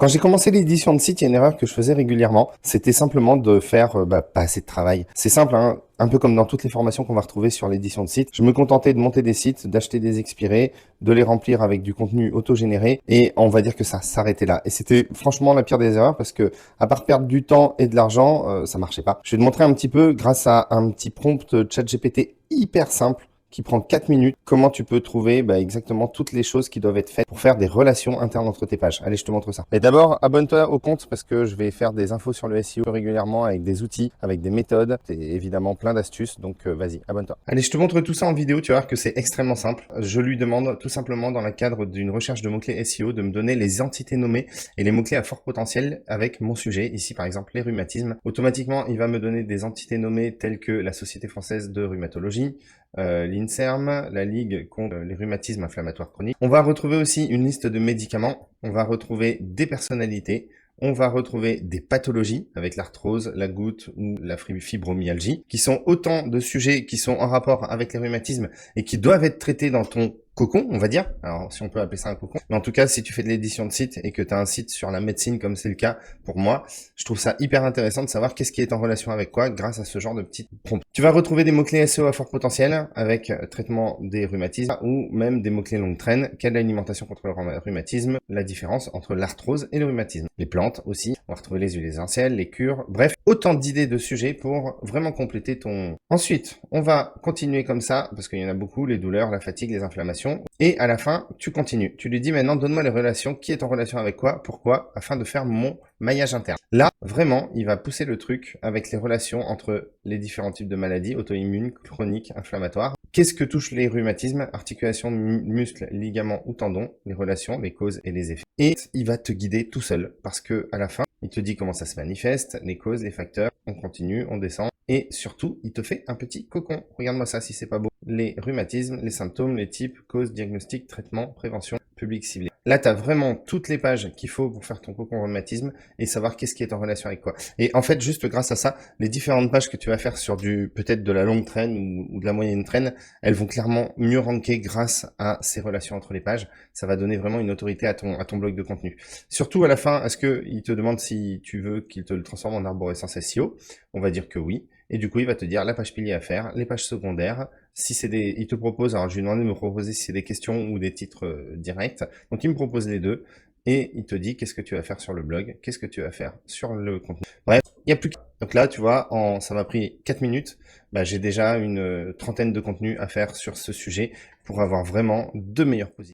Quand j'ai commencé l'édition de site, il y a une erreur que je faisais régulièrement. C'était simplement de faire pas assez de travail. C'est simple, hein, un peu comme dans toutes les formations qu'on va retrouver sur l'édition de site. Je me contentais de monter des sites, d'acheter des expirés, de les remplir avec du contenu auto-généré et on va dire que ça s'arrêtait là. Et c'était franchement la pire des erreurs parce que à part perdre du temps et de l'argent, ça marchait pas. Je vais te montrer un petit peu grâce à un petit prompt ChatGPT hyper simple qui prend 4 minutes, comment tu peux trouver exactement toutes les choses qui doivent être faites pour faire des relations internes entre tes pages. Allez, je te montre ça. Mais d'abord, abonne-toi au compte parce que je vais faire des infos sur le SEO régulièrement avec des outils, avec des méthodes et évidemment plein d'astuces. Donc vas-y, abonne-toi. Allez, je te montre tout ça en vidéo. Tu vas voir que c'est extrêmement simple. Je lui demande tout simplement dans le cadre d'une recherche de mots-clés SEO de me donner les entités nommées et les mots-clés à fort potentiel avec mon sujet. Ici, par exemple, les rhumatismes. Automatiquement, il va me donner des entités nommées telles que la Société française de rhumatologie, l'INSERM, la Ligue contre les rhumatismes inflammatoires chroniques. On va retrouver aussi une liste de médicaments, on va retrouver des personnalités, on va retrouver des pathologies avec l'arthrose, la goutte ou la fibromyalgie, qui sont autant de sujets qui sont en rapport avec les rhumatismes et qui doivent être traités dans ton cocon, on va dire. Alors, si on peut appeler ça un cocon. Mais en tout cas, si tu fais de l'édition de site et que tu as un site sur la médecine, comme c'est le cas pour moi, je trouve ça hyper intéressant de savoir qu'est-ce qui est en relation avec quoi grâce à ce genre de petites prompts. Tu vas retrouver des mots-clés SEO à fort potentiel avec traitement des rhumatismes ou même des mots-clés longue traîne, quelle alimentation contre le rhumatisme, la différence entre l'arthrose et le rhumatisme. Les plantes aussi, on va retrouver les huiles essentielles, les cures, bref, autant d'idées de sujets pour vraiment compléter ton... Ensuite, on va continuer comme ça, parce qu'il y en a beaucoup, les douleurs, la fatigue, les inflammations. Et à la fin, tu continues. Tu lui dis maintenant, donne-moi les relations, qui est en relation avec quoi, pourquoi, afin de faire mon maillage interne. Là, vraiment, il va pousser le truc avec les relations entre les différents types de maladies, auto-immunes, chroniques, inflammatoires. Qu'est-ce que touchent les rhumatismes, articulations, muscles, ligaments ou tendons, les relations, les causes et les effets. Et il va te guider tout seul, parce que à la fin, il te dit comment ça se manifeste, les causes, les facteurs, on continue, on descend. Et surtout, il te fait un petit cocon. Regarde-moi ça si c'est pas beau. Les rhumatismes, les symptômes, les types, causes, diagnostic, traitement, prévention, public ciblé. Là, tu as vraiment toutes les pages qu'il faut pour faire ton cocon rhumatisme et savoir qu'est-ce qui est en relation avec quoi. Et en fait, juste grâce à ça, les différentes pages que tu vas faire sur peut-être de la longue traîne ou de la moyenne traîne, elles vont clairement mieux ranker grâce à ces relations entre les pages. Ça va donner vraiment une autorité à ton blog de contenu. Surtout à la fin, est-ce qu'il te demande si tu veux qu'il te le transforme en arborescence SEO? On va dire que oui. Et du coup, il va te dire la page pilier à faire, les pages secondaires. Si c'est il te propose, alors je lui ai demandé de me proposer si c'est des questions ou des titres directs. Donc il me propose les deux. Et il te dit qu'est-ce que tu vas faire sur le blog, qu'est-ce que tu vas faire sur le contenu. Bref, il n'y a plus qu'à. Donc là, tu vois, ça m'a pris 4 minutes. J'ai déjà une trentaine de contenus à faire sur ce sujet pour avoir vraiment de meilleures positions.